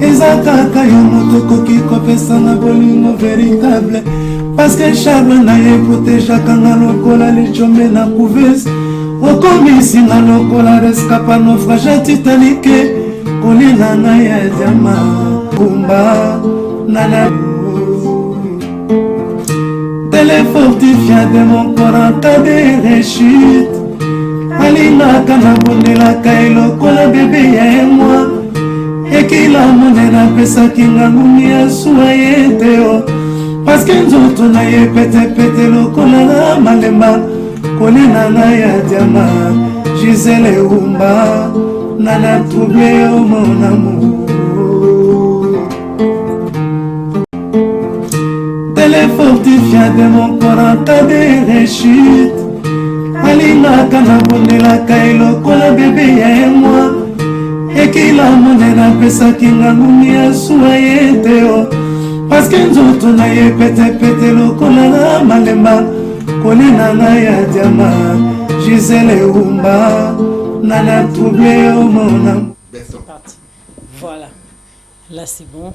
eza kaka yo moto koki kopesa na bolingo véritable parce que charme na ye protejaka nga lokola lichombe na couveuse okomisi nga lokola rescapa naufrage titanike kolinga nga ya diama kumba nana téléfortifia de mon corps en cas de rechute alingaka na bondelaka elokola bebe ya emwa ekila monene apesaki nga ngumi ya suwa ye te o paske nzoto na ye petepete lokola na malemba kolinga nga ya diama Gisele Umba nana trouble yo mon amour téléfortifia de mon corps en cas de rechute alingaka na bondelaka elokola bebe ya emwa ekila monene apesaki nga ngumi ya suwa ye te o paske nzoto na ye petepete lokola na malemba kolinga nga ya diama Gisele Umba nana trouble yo mon amour. C'est parti. Voilà. Là c'est bon.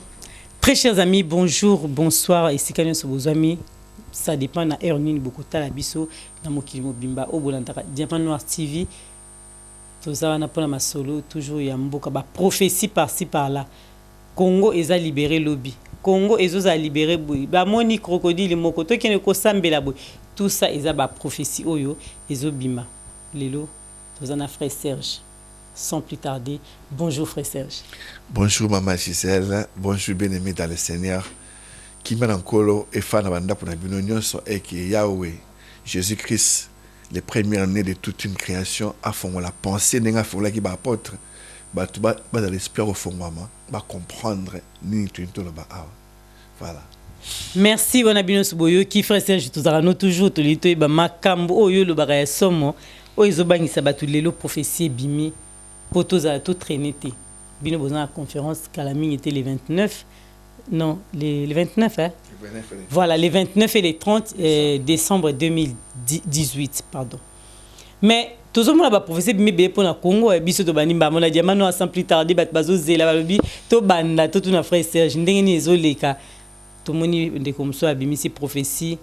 Très chers amis, bonjour, bonsoir, et si vous avez vos amis, ça dépend de l'heure ni beaucoup de biso, na mokili mobimba, au bolantaka, Diamant Noir TV, tout ça on a pas ma solo, toujours y a mboka ba prophétie par-ci par-là. Congo eza libéré lobby. Congo ezoza libéré boy. Ba moni crocodile moko to kene ko sambela boy. Tout ça eza ba prophétie oyo ezo bima. Lelo, tout en a frère Serge. Sans plus tarder, bonjour frère Serge. Bonjour maman Gisèle, bonjour bien-aimé dans le Seigneur. Qui m'a encore et fan abanda pour la binonion et qui Yahweh, Jésus-Christ, le premier-né de toute une création, a fond la pensée n'est pas là qui va apôtre, bah tu vas dans l'esprit au fond maman, va comprendre ni tu ne le voilà. Merci bon abinos boyo qui frère Serge tout ça nous toujours tout lito ba makambo oyo lo ba somo oyo zo bangisa batu lelo prophétie bimi poto za tout traîner té. Bino besoin la conférence Calamine était les 29 non les 29 hein voilà les 29 et les 30 décembre 2018 pardon mais tout le monde a prophétie bimi pour na Congo et biso to banimba mona Diamant Noir sans plus tarder bat bazo zela balobi to banda to na frère Serge ndenge ni ezoleka to moni de comme ça bimisi prophétie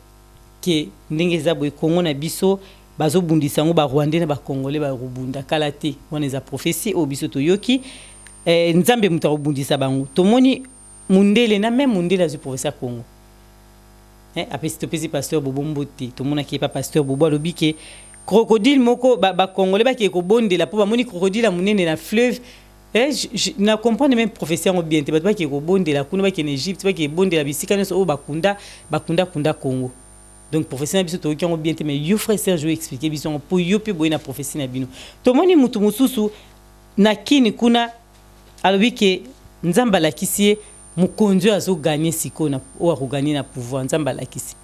que ndenge za boy Congo na biso bazo bundisa ngo ba Rwandais na ba Congolais ba rubunda kalate on les a prophétie au biso to yoki nzambe muta rubundisa bango to moni mundele na même mundele a prophétie Congo après c'est petit pasteur Bobo Mbote to mona qui pas pasteur Bobo lobi ke crocodile moko ba Congolais ba ki ko bondela po ba moni crocodile munene na fleuve je ne comprends même prophétie en bien te ba ki ko bondela kuna ba ki en Égypte ba ki bondela bisika neso o bakunda Congo. Donc prophétie na biso to ki en bien te mais yo frère Serge je vais expliquer biso pour yo pe boy na prophétie na bino to moni mutu mususu na kini kuna alobi ke nzamba la kisie mukonzo azo gagner sikona o a gagner na pouvoir nzamba la kisi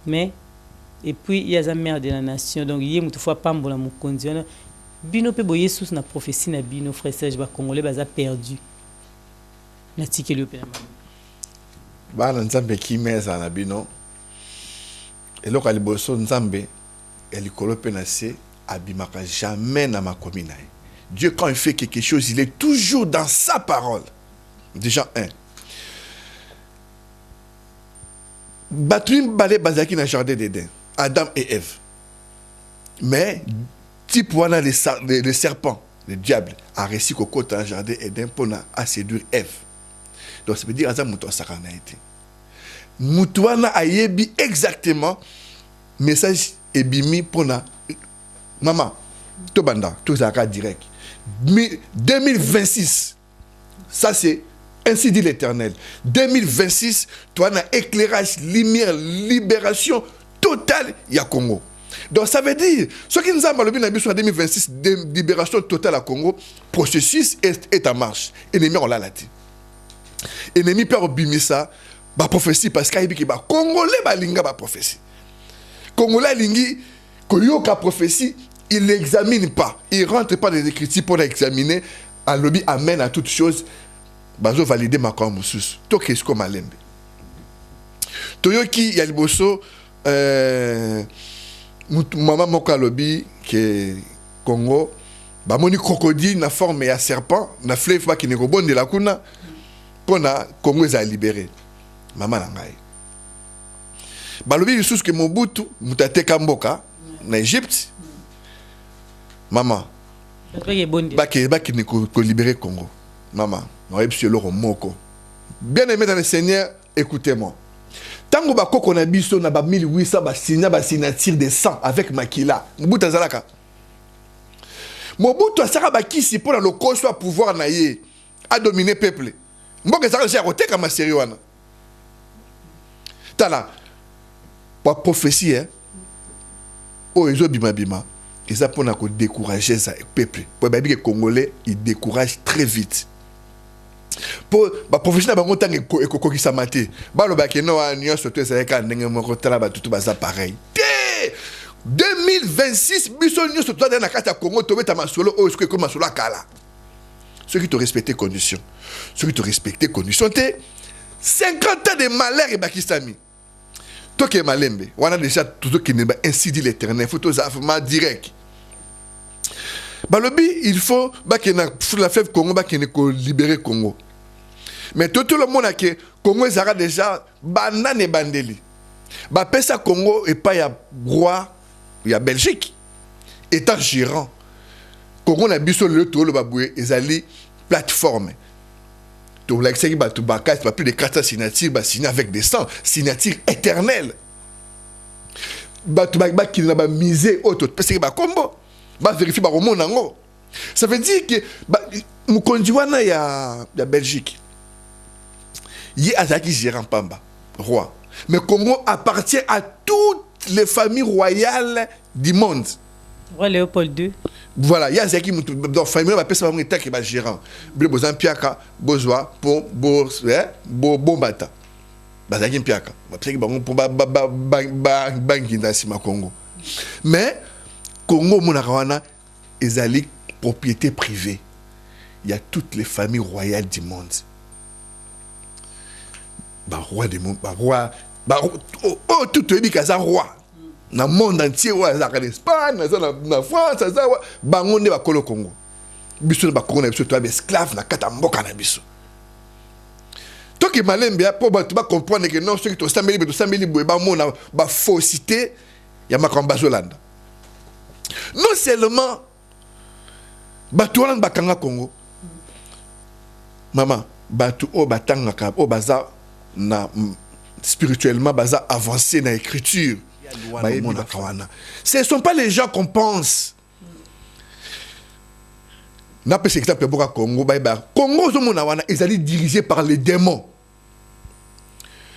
mais et puis il y a la mère de la nation donc il y a mutu fois pambola mukonzo bino pe boye sous na prophétie na bino frère Serge ba congolais baza perdu na tikeli pe ba na nzambe ki meza na bino eloko liboso nzambe elikolo pe na se abimaka jamais na makomi na ye. Dieu quand il fait quelque chose il est toujours dans sa parole. Déjà un batrim balé bazaki na jardin d'Éden Adam et Ève mais type wana le serpent, le diable, a réussi au côté dans le jardin Eden pour séduire Ève. Donc ça veut dire que Moutou a été. Moutou a yebi exactement message ebimi pour na maman, tout banda, tout ça direct. 2026, ça c'est ainsi dit l'Éternel. 2026, toi na éclairage, lumière, libération totale ya Congo. Donc ça veut dire, ce qui nous a malobé dans 2026, de libération totale à Congo, processus est en marche. Ennemi on l'a dit. Ennemi peut obéir ça, bah prophétie parce qu'il y a Congolais bah linga bah prophétie. Congolais lingi, koyoka prophétie, il n'examine pas, il rentre pas dans les écritures pour l'examiner. Un lobby amène à toute chose. Bazo valider ma kamousus. To qu'est-ce qu'on m'a lembe. Toyoki yaliboso. Maman moka lobby que Congo ba moni crocodile na forme ya serpent na fleuve ba ki ne robonde la kuna pour na Congo est libéré. Maman nangai. Balobi lisusu que Mobutu mutate kamboka na Égypte. Maman. Baki ni ko libérer Congo. Maman, on est sur le moko. Bien aimé dans le Seigneur, écoutez-moi. Tango ba koko na biso na ba 1800 ba signature de sang avec Makila. Mobutu azalaka. Mobutu asaka ba kisi pour le ko soit pouvoir na ye a dominer peuple. Mboka saka ja rote kama sérieux wana. Tala. Pour prophétie hein. Oh ezo bima bima. Et ça pour na ko décourager ça peuple. Pour ba bi congolais, il décourage très vite. Pour ba prophétie na bango tang ekoko ki samate. Ba lo ba ke no anyo soto ça ka ndenge moko tala ba tutu baza pareil. 2026 biso nyo soto na kata Congo to beta masolo o esko ko masolo kala. Ceux qui te respectent conditions. Ceux qui te respectent conditions. 50 ans de malheur et bakistami. Toi qui es malembe, on a déjà tout ce qui n'est pas ainsi dit l'Éternel. Il faut tous affirmer direct. Balobi, il faut que la fleuve Congo, que libérer Congo. Mais tout le monde a que Congo est déjà banane et bandeli. Pesa Congo et pas il y a roi, il y a Belgique. État gérant. Congo n'a biso le tout le baboué, ils allaient plateforme. Donc là, c'est pas plus de 400 signatures, signé avec des 100 signatures éternelles. Qui n'a misé autre, parce que combo, vérifier au monde en haut. Ça veut dire que nous conduisons la Belgique. Il y a Azaki gérant Pamba, roi. Mais Congo appartient à toutes les familles royales du monde. Roi Léopold II. Voilà, il y a Zaki dans la famille, on appelle ça un état qui est gérant. Besoin piaka, besoin pour bombata. Bazaki piaka. Parce que bon pour bangi dans sima Congo. Mais Congo monarawana ezali propriété privée. Il y a toutes les familles royales du monde. Roi du monde, roi, tout le monde roi. Dans le monde entier, en Espagne, en France, bango ne bakolo Congo. Biso ba Congo na biso to esclave na kata mboka na biso. To ki malembe pour ba comprendre que non ceux qui to sambeli boye ba mona ba fausseté ya makamba Zolanda. Non seulement batu wana bakanga Congo. Maman, batu o batanga ka o baza na spirituellement baza avancé dans l'écriture. Ce ne sont pas les gens qu'on pense. Congo, ils allaient dirigés par les démons.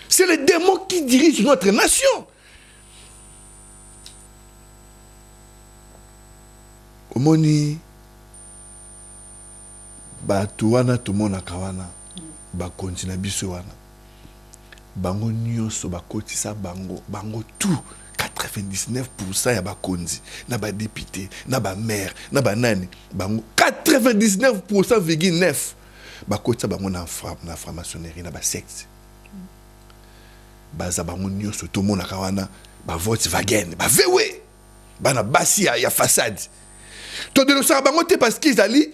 C'est les démons qui dirigent notre nation. Omoni Batuana tout le monde a kawana. Continue bisoana. Bango nyonso bakotisa bango tout 99% ya bakonzi na ba député na ba maire na ba nani bango 99,9 bakotisa bango na franc-maçonnerie na ba secte baza bango nyonso to mona kawana ba Volkswagen ba VW bana basi ya façade to de ça bango te parce qu'ils allient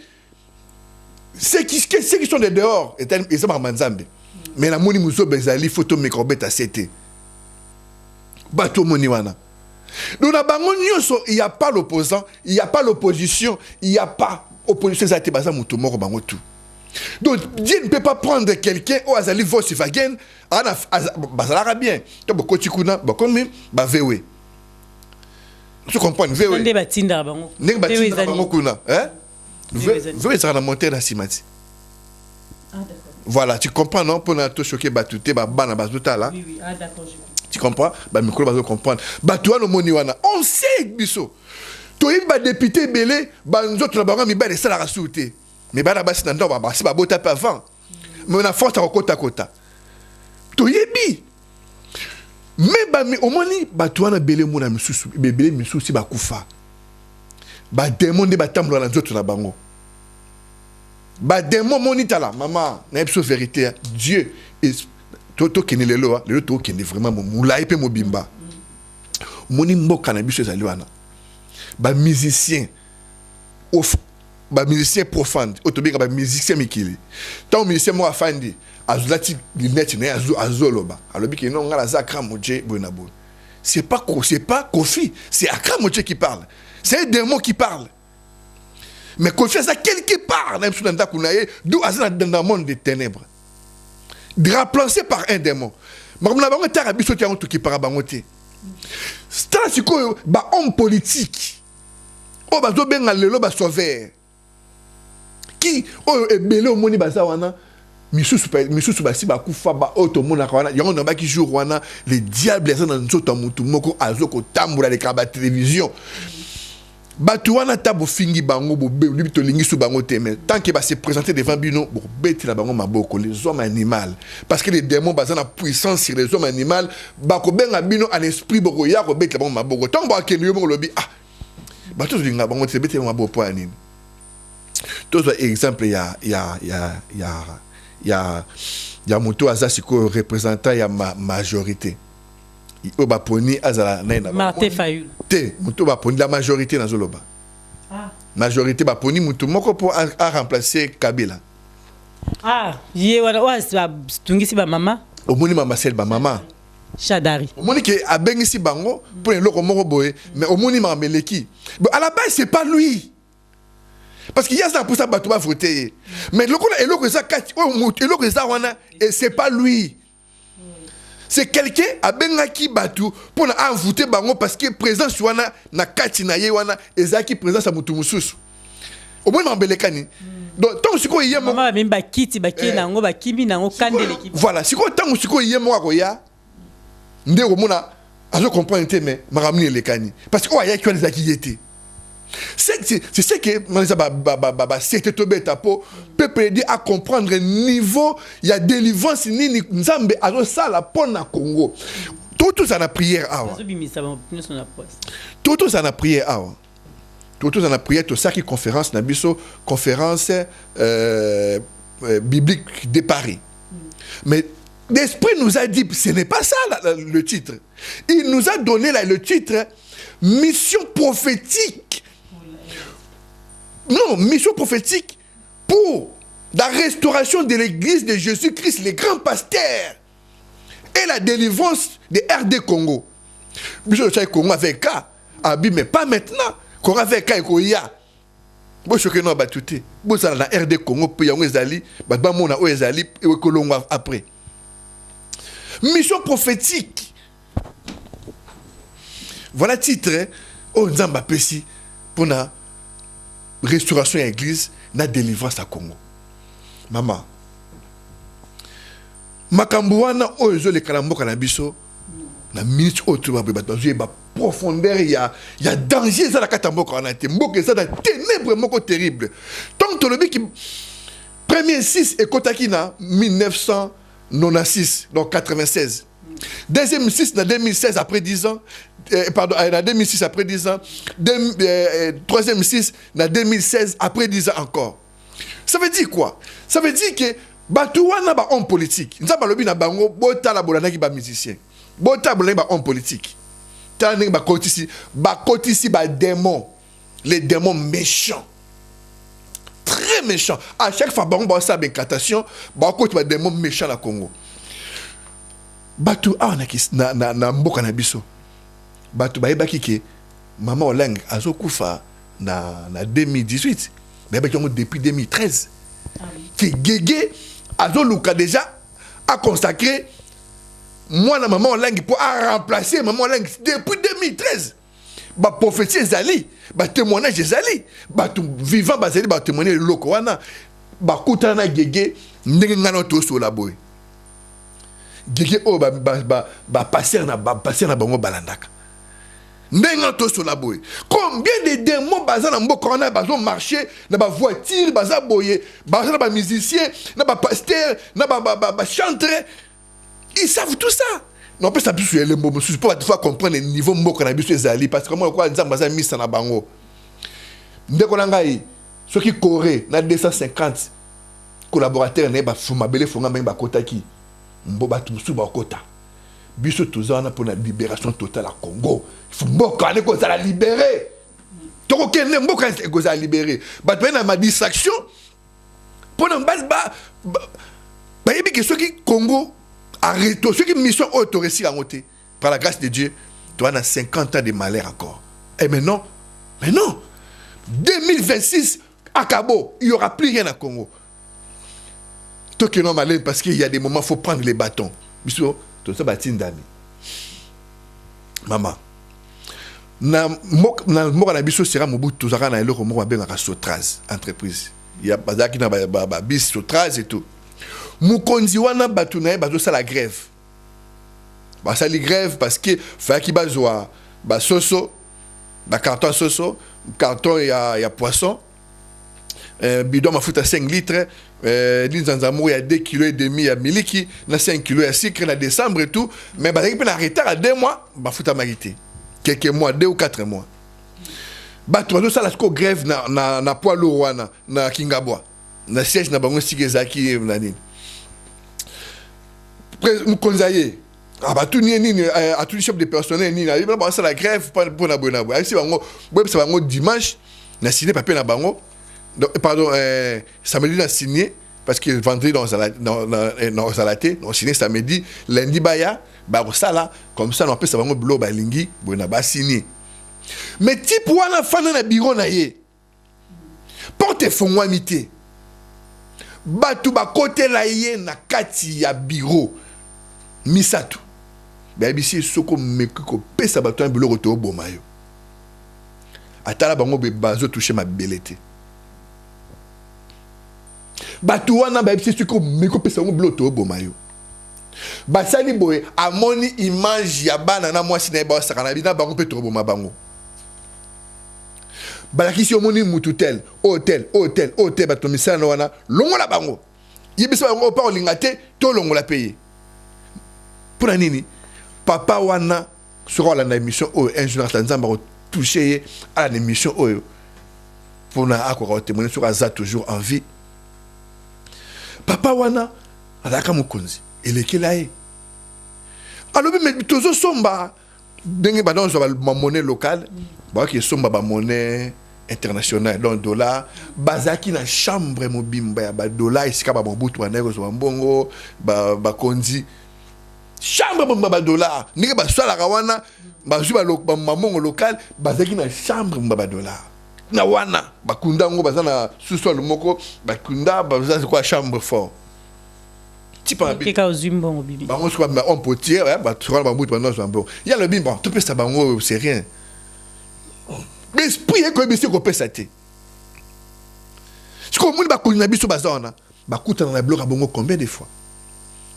ceux qui sont de dehors et ça par manzambe. Mais la moni muso bezali photo microbet à CT. Bato moni wana. Donc na bango nyonso il y a pas l'opposant, il y a pas l'opposition, il y a pas opposition ça te baza muto moko bango tout. Donc Dieu ne peut pas prendre quelqu'un au azali Volkswagen ana bazala bien. To boko tikuna boko mi ba VW. Tu comprends VW. Ndé batinda bango. Ndé batinda bango kuna, hein? VW ça na monter na simati. Ah d'accord. Voilà, tu comprends, non? Pour ne pas choquer, batouté, bana bazuta là. Oui, ah d'accord, je comprends. Tu comprends? Micro, bazo comprendre. Batouan no moniwana. On sait, biso. Tu es un député belé, nous autres, nous avons mis ça la rasouté. Mais bana basi nando, basi babota pas avant. Mais on a force à kota kota. Tu es bi. Mais au moni, batouana belé mona misusu, belé misusu bakufa. Ba démon de batamlo na autres na bango. Ba démon monita là maman na epso vérité Dieu est toto kene lelo to kene vraiment moula epe mobimba moni mboka na biso ezali wana ba musicien ba musicien profane otobika ba musicien mikili tant musicien mo afandi azulati lunette ne azoloba alobi ke non ngala za kramoje bonabo c'est pas Kofi, c'est Akramoche qui parle, c'est un démon qui parle. Mais Kofi ça quelque part même sous nda kunaye d'où azana dans le monde des ténèbres remplacé par un démon. Mamna bango tara biso ti anto ki para bangote c'est sikoyo ba homme politique o bazo benga lelo ba sauveur qui o ebele o moni baza wana misusu basi bakufa ba oto mona wana yango na ba ki jour wana le diable est dans nzoto mutu moko azoko tambula le kaba télévision batu wana tabo fingi bango bo be libito lingisu bango teme tant que ba se présenter devant bino bo beti la bango maboko les hommes animaux parce que les démons basent na puissance sur les hommes animaux ba ko benga bino en esprit boko ya ko beti la bango maboko tant ba ke yo mo lobi ah batu linga bango te beti maboko po anini tous exemple ya moto aza siko représentant ya majorité o ba poni azala na Martin Fayulu te moto ba poni la majorité na zoloba majorité ba poni moto moko pour a remplacer Kabila ye wana wa tungisi ba mama omoni mama sel ba mama Shadari omoni ke abengisi bango pour le loko moko boye mais omoni mama meleki à la base c'est pas lui. Parce qu'il y a ça pour ça bateau va voter. Mais le et c'est pas lui. C'est quelqu'un a bengaki bateau pour na voter bango parce que présent wana na kati na ye wana ezaki présence à mutu mususu. Au moins mbelekani. Donc tant siko yemo mama même ba kiti ba kena ngo ba kimi na ngo kandele ki. Voilà, siko tant siko yemo akoya ndeko mona azo comprendre mais maramni elekani parce que ya qui ezaki yete. C'est ce que c'était peuple aider à comprendre le niveau il y a délivrance ni nzambe azo sala pona Congo tout ça na prière awa tout ça na prière awa tout ça na prière tout ça qui conférence na biso conférence biblique de Paris mais l'esprit nous a dit ce n'est pas ça le titre il nous a donné là le titre mission prophétique. Non, mission prophétique pour la restauration de l'église de Jésus-Christ, le grand pasteur, et la délivrance de RD Congo. Mission de Congo avec K, mais pas maintenant. Congo avec K et Koya. Bon, je suis non battuté. Bon, ça la RD Congo, puis on est allé, bah, on a allé et on a après. Mission prophétique. Voilà le titre. Oh, Nzamba Pessi pour la restauration à l'église, na délivrance à Congo. Maman, Makambuana, ozo le kalambo kanabiso, na minute autre, ba profondeur, il y a danger, ça la katambo kana te, mboke ça da ténèbres moko terrible. Tant que le qui premier 6 et Kotakina 1996, donc 96. Deuxième 6 en 2016 après 10 ans. Pardon, en 2006 après 10 ans. Troisième 6 en 2016 après 10 ans encore. Ça veut dire quoi? Ça veut dire que Batouana ba homme politique. Nous avons na bango bota la bolana ki ba musicien. Bota bolana ba homme politique. Tane ba kotisi ba démon. Les démons méchants. Très méchants. À chaque fois bango ba sa benkatation, ba koti ba démon méchant na Congo. Batu na mboka na biso batu bayebaki ke mama Olang azokufa na 2018 bayebaki yango depuis 2013 ki Gege azoluka déjà a consacré moi na maman Olang pour remplacer maman Olang depuis 2013 ba prophétie ezali ba témoignage ezali batu vivant bazali ba témoigner loko wana ba kutana na Gege ndenge ngana to so la boy Gege o ba passer na bango balandaka ndenga to sur la boye combien de démons baza na mboka wana bazo marcher na ba voiture baza boye baza na ba musicien na ba pasteur na ba chanteur ils savent tout ça non peut ça plus les mots je peux pas comprendre le niveau mboka na biso ezali parce que moi quoi nzamba baza misa na bango ndeko na ngai soki Corée na 250 collaborateurs na ba fumabele fonga ba kotaki mboba tusu ba kota biso tozana pour la libération totale à Congo. Il faut mboka ne ko ça la libérer. tokokende mboka ekoza libéré bato na ma distraction pendant yebi que ceux qui Congo arrêtent ceux qui mission autorisée en côté par la grâce de Dieu tu as 50 ans de malheur encore et maintenant 2026 à Cabo il y aura plus rien à Congo toi qui non malheur parce qu'il y a des moments faut prendre les bâtons biso to ça batindami maman na na biso sera Mobutu zaka na eloko moko babengaka Sotraz entreprise ya bazaki na ba bis Sotraz et tout mukonzi wana batu na bazo sala grève basali grève parce que faki bazwa ba soso ba carton soso carton ya poisson bidon mafuta 5 litres l'inzanzamu ya 2 kg et demi ya miliki na 5 kg ya sucre na décembre et tout mais bazaki pe na retard à 2 mois mafuta marité quelques mois 2 ou 4 mois bato bazo sala ko grève na poids lourd wana na Kingabwa na siège na bango sikezaki na nini mukonzaye abatu nini à tout chef de personnel nini na ba sala grève pour na bona ba si bango ça bango dimanche na signé papier na bango pardon samedi na signé parce que vendredi dans Zalaté on signé samedi lundi baya ba sala comme ça on peut ça bango blo ba lingi bona ba signé mais type wana fana na bureau na ye porte fongwamité batu ba côté la ye na kati ya bureau misatu ba bisi soko mekiko pesa batu un bureau to bomayo atala bango be bazo toucher ma belete batu wana ba bisi soko mekiko pesa bango bureau to bomayo basali boye amoni image ya bana na mwasi na ba sakana bina bango pe to boma bango balakisi omoni mututel hôtel bato misala na wana longola bango yebisa bango pa olinga te to longola payer pour nini papa wana sera la émission un jour Tanzania va toucher à la émission pour na akora témoigner sur Aza toujours en vie papa wana alaka mukonzi elekelaye alobi me tozo somba ndenge badon zo ba monnaie locale ba ki somba ba monnaie international donc dollar bazaki na chambre mobimba ya ba dollar isika ba Mobutu baneko zo mbongo ba konzi chambre mobimba ba dollar ndenge ba swala kawana ba zuba ba mamongo local bazaki na chambre mobimba ba dollar na wana bakunda ngo bazana sous-sol moko bakunda bazana quoi chambre fort tipa keka ozimbongo bibi bango so ba on potier ba tsora ba Mobutu banoko zo mbongo ya le bimba tout peut ça bango c'est rien. Mais esprit est comme monsieur kopesa te. Ce qu'on moni ba kolina biso bazana ba kuta na bloc a bongo combien de fois.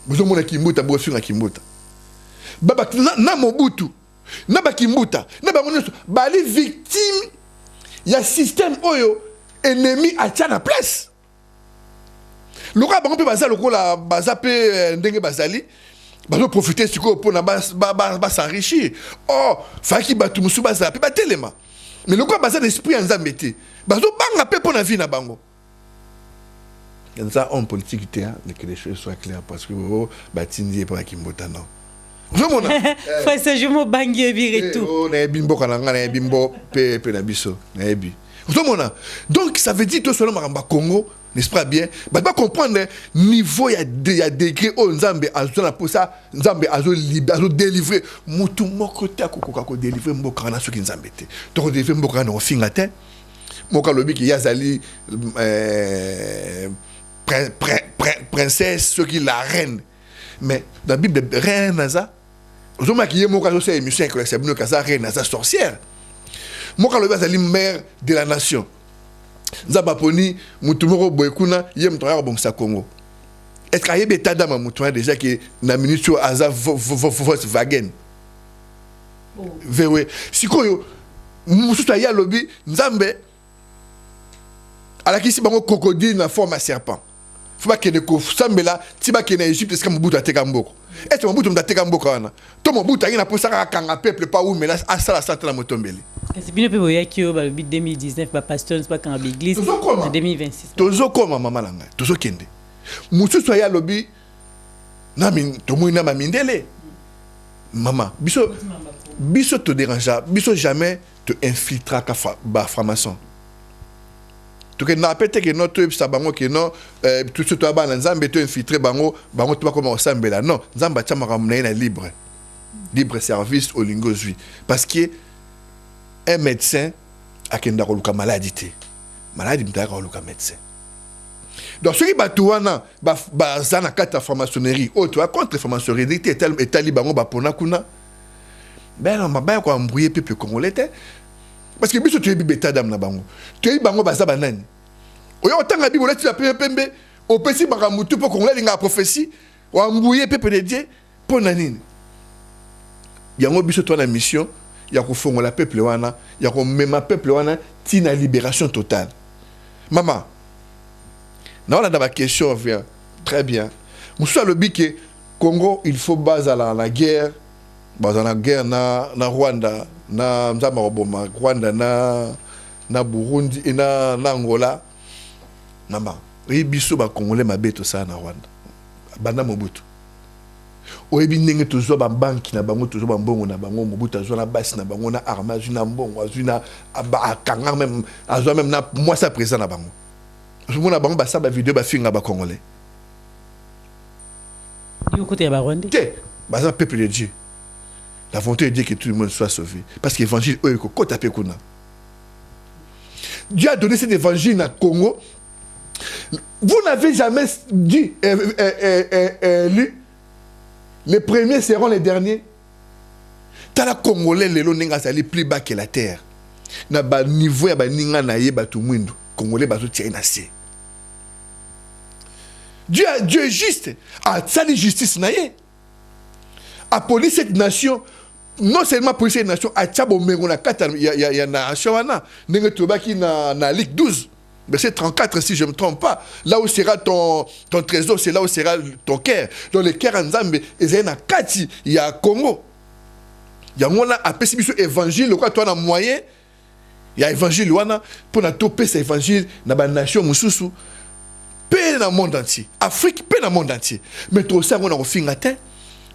Vous mona kimbuta bo sur na kimbuta. Baba na Mobutu na ba kimbuta na ba ngoneso ba les victimes ya système oyo ennemi a tia na place. Loka bango pe bazalo ko la bazape ndenge bazali bazo profiter siko pour na ba s'enrichir. Oh, faki batu musu bazape ba telema. Mais le quoi bazar d'esprit en zambete bazo banga pe pour la vie na bango ça en politique te que les choses soient claires parce que batindi pour kimbota non vraiment faut ça je mo bangi vire tout oh na bimbo kana na bimbo pe na biso na bi vraiment donc ça veut dire tout seulement maramba Congo n'est-ce pas bien ba comprendre niveau ya degré au nzambe azona pour ça nzambe azo délivrer mutu moko te akokoka ko délivrer mboka na soki nzambe te to délivrer mboka na ofinga te moka lobi ki yazali princesse soki la reine mais dans la Bible reine naza ozoma ki moka zo émission que c'est bien kaza reine naza sorcière moka lobi yazali mère de la nation nzamba poni mutu moko boyekuna ye mutu ya bongisa Congo est-ce qu'il y a des tas d'âmes mutu déjà que na minute aza Volkswagen vewe sikoyo musuta ya lobi nzambe ala kisi bango crocodile na forme à serpent faut pas que ne ko sambela tiba ke na Égypte est-ce que Mobutu ateka mboko est-ce que Mobutu mtateka mboko wana to Mobutu ayina posaka kanga peuple pas où mais là asala santa na motombeli. C'est bien peu boya ki o ba 2019 ba pasteur pas quand l'église en 2026 tozo koma mama langa tozo kende mususu ya lobi na min to moina mamindele mama biso biso te dérangea, biso jamais te infiltra ka franc-maçon. Donc na pété que notre ça bango que non tout ce toi ba nzambe te infiltrer bango tu pas comment sambela non nzamba tcha makamna libre service au lingozui parce que un médecin a kenda ko luka maladie mtaka ko luka médecin. Donc ceux qui batouana ba zana kata franc-maçonnerie autre contre franc-maçonnerie est tali bango ba pona kuna ben non mabaya ko embrouiller peuple congolais parce que biso tu es bibeta dam na bango tu es bango baza banani oyo otanga bible tu la pembe au pesi bakamutu po congolais linga prophétie o embrouiller peuple de Dieu pour nanini yango biso to na mission ya ko fongola peuple wana ya ko mema peuple wana tina libération totale. Maman na on a question vient très bien musa le que Congo il faut base à la guerre na Rwanda na nzama roboma Rwanda na Burundi et na Angola namba biso ba congolais mabeto ça na Rwanda banda Mobutu oyebi ndenge tozo ba banki na bango tozo ba mbongo na bango Mobutu azo na basi na bango na armage na mbongo azo na akanga même azo même na moi ça présent na bango je mona bango ba sa ba vidéo ba finga ba congolais du côté ya ba Rwanda ba ça peuple de Dieu. La volonté de Dieu que tout le monde soit sauvé. Parce que l'évangile, Dieu a donné cet évangile dans le Congo. Vous n'avez jamais dit, lu, les premiers seront les derniers. Dans la Congolais, les longs sont plus bas que la terre. Dans le niveau, il y a des Congolais, Dieu est juste. À ça, la justice, à police cette nation. Non seulement pour cette nation, à Tchabo Mengona Kata, il y a na Shawana, Nengetobaki na Ligue 12, verset 34, si je ne me trompe pas. Là où sera ton trésor, c'est là où sera ton cœur. Dans le cœur en Zambie, il y a Kati, il y a Congo. Il y a un appel évangile, quoi, toi, dans le moyen, il y a évangile, pour na topé cet évangile, dans la nation, Moussousou, paix dans le monde entier. Afrique, paix dans le monde entier. Mais tout ça, on a un fingatin,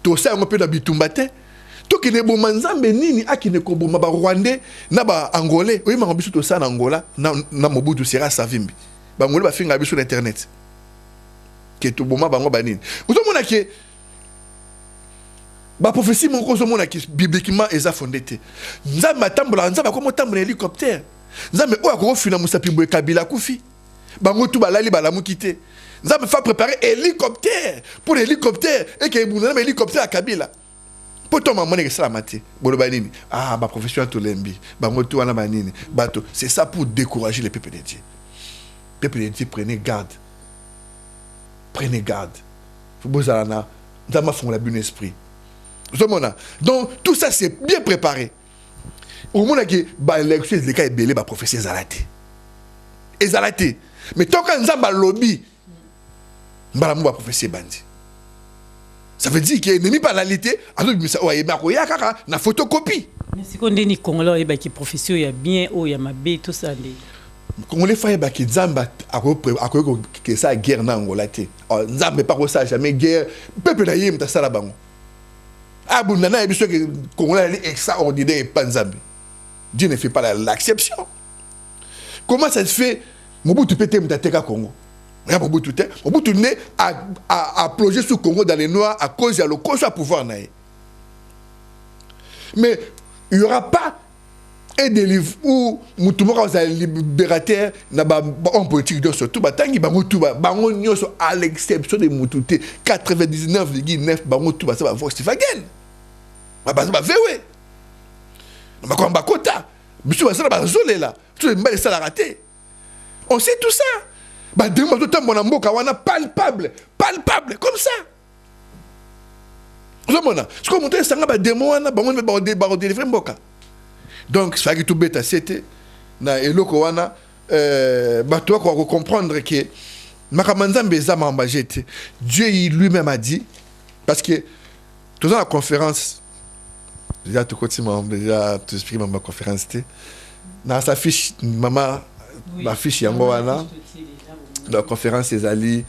tout ça, on peut dans Bitumbatin. To ki ne bo manzambe nini aki ne ko bo maba Rwandais na ba Angolais oyi ma biso to sa na Angola na Mobutu sera savimbi ba ngole ba finga biso na internet ke to bo maba ngo ba nini uzo mona ke ba prophétie mon ko zo mona ki bibliquement eza fondé te nzamba tambola nzamba ko motambola hélicoptère nzambe o akoko fina musapi boye Kabila kufi ba ngotu balali bala mukite nzambe fa préparer hélicoptère pour l'hélicoptère et que bu na hélicoptère à Kabila. Profession c'est ça pour décourager les peuples de Dieu. Les peuples de Dieu, prenez garde. Prenez garde. Vous avez un bon esprit. Donc, tout ça, c'est bien préparé. Au moment où l'élection des cas est belé, la prophétie est zalaté. Mais tant qu'on a un lobby, la prophétie est bandit. Ça veut dire qu'il y a ennemi par la réalité, alors il y a une photocopie. Mais si on dit que Congolais, il y a une profession, il y a bien, il y a mabé, tout ça. Congolais, il y a des Zamba qui ça guerre dans Angola. Zamba pas ça jamais guerre. Peuple d'ailleurs, il y a ça là-bas. Ah, bon, nana, il y a des Congolais extraordinaires et pas Zambie. Dieu ne fait pas l'exception. Comment ça se fait? Mobutu pété m'tateka Congo. Mobutu né a plongé sous Congo dans les noirs à cause de le pouvoir. Mais il n'y aura pas un délivre où Moutoumora est libérateur en politique de surtout à l'exception de Moutouté 99,9 Bangoutouba ça va Volkswagen. Va VW. Va combat quota. Monsieur va ça va zoler là. Tout le monde ça l'a raté. On sait tout ça. Bah demande tout le temps mon amboka wana palpable comme ça. Ce qu'on montre ça ba démon wana ba délivrer mboka. Donc ça qui tout bête c'était na eloko wana ba toi quoi comprendre que makamanzambe za mambajete Dieu lui-même a dit parce que tout dans la conférence déjà tout côté déjà tout exprimer ma conférence na sa fiche maman ma fiche yango wana la conférence ezali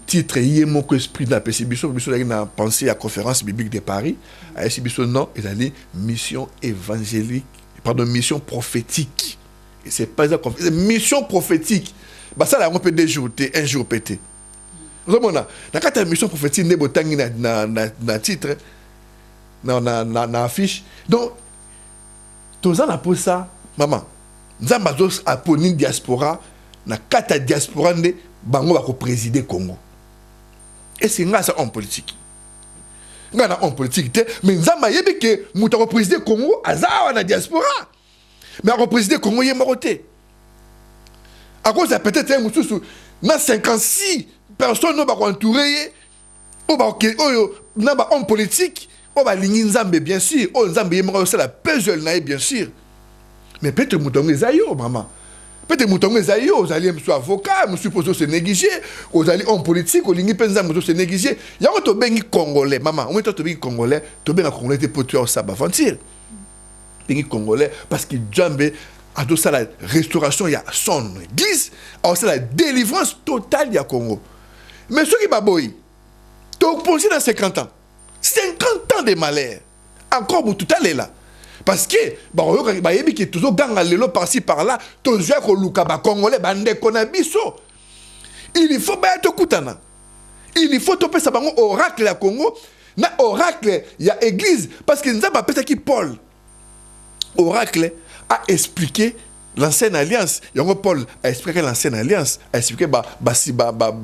titre yemo ko esprit na pesibiso biso na pensé à conférence biblique de Paris à esibiso non ils allaient mission évangélique pardon mission prophétique et c'est pas ça mission prophétique bah ça là on peut déjouer un jour pété vous savez na kata mission prophétique ne botangi na titre na affiche donc tous en a pour ça maman nzambazos a poni diaspora na kata diaspora nde bango ba ko présider Congo et c'est grâce à homme politique ngana homme politique te mais nzamba yebi ke muta ko présider Congo azawa na diaspora mais ko présider Congo ye maroté à cause peut-être un mususu na 56 personnes no ba ko entourer o ba ke oyo na ba homme politique o ba lingi nzambe bien sûr o nzambe ye maro c'est la puzzle na bien sûr mais peut-être mutongo ezayo maman peut-être mutongo ezayo vous allez monsieur avocat monsieur poso se négliger vous allez homme politique au lingi penza monsieur se négliger yango to bengi congolais maman on to bengi congolais to benga congolais te potu ça ba aventure bengi congolais parce que Djambe a tout ça la restauration il y a son église a aussi la délivrance totale ya Congo mais ceux qui baboy to posé dans 50 ans de malheur encore pour tout à l'heure là parce que bah yebi qui toujours ganga lelo par-ci par-là to jouer ko luka ba congolais bande kona biso il faut ba to kutana il faut to pesa bango oracle ya Congo na oracle ya église parce que nzamba pesa ki Paul oracle a expliqué l'ancienne alliance yango Paul a expliqué l'ancienne alliance a expliqué ba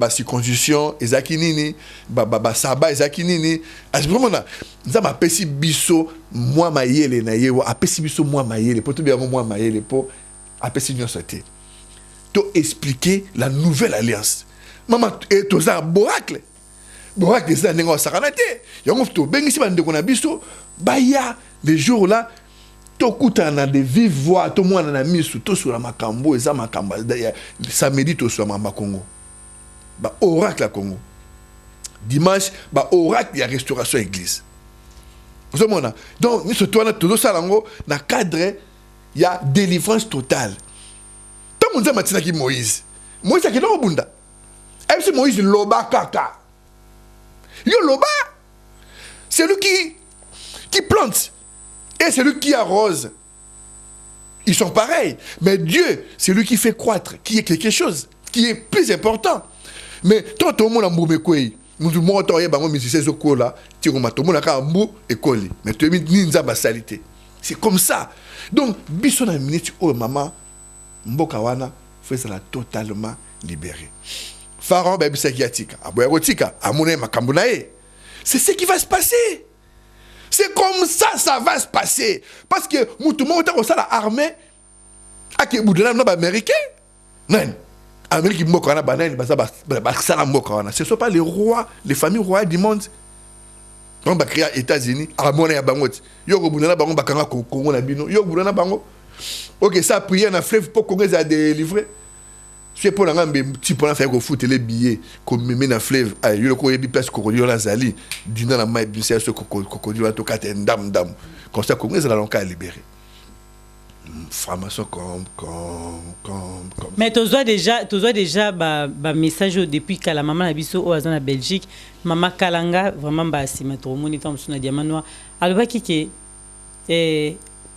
circoncision ezakinini ba saba ezakinini vraiment na nzamba pesi biso moi mayele na yewo apesi biso moi mayele pour tout bien moi mayele pour apesi nyonso te to expliquer la nouvelle alliance maman et to za boracle za nengo sakanate yango to bengisi bande ko na biso ba ya les jours là to kutana de vive voix to mwana na misu to sur la makambo eza makambo samedi to sur ma Congo ba oracle à Congo dimanche ba oracle ya restauration église vous savez donc nous se tourne tout ça lango na cadre ya délivrance totale tant on matina ki Moïse qui no bunda MC Moïse loba kaka yo loba c'est lui qui plante et c'est lui qui arrose. Ils sont pareils. Mais Dieu, c'est lui qui fait croître, qui est quelque chose, qui est plus important. Mais tant tout le monde a mboumé quoi, nous tout le monde a bango musicien zoko là, tout le monde a mbou et collé. Mais tu es mis ninja basalité. C'est comme ça. Donc, biso na minute oh maman, mboka wana fait ça totalement libéré. Pharaon ben bisakiatika, aboyagotika, amone makambunae. C'est ce qui va se passer. C'est comme ça va se passer. Parce que tout le monde a l'armée à qui boudela non américain. Non. Amérique mokana banane ce ne sont pas les rois, les familles royales du monde. On va créer les États-Unis, à monnaie à bangot. Yo boudela bango bakanga Congo na bino. Yo boudela bango. OK, ça prier na fleuve pour Congo a délivré. C'est pour la petit pour faire qu'on fout les billets comme met dans fleuve il y a ko yebi place crocodile la zali dina la mai c'est ce crocodile to kate ndam comme ça Congo ça l'ont libéré formation comme mais tu vois déjà ba message depuis que la maman na biso au azana Belgique maman Kalanga vraiment ba si mettre au moniteur na diamant alors ki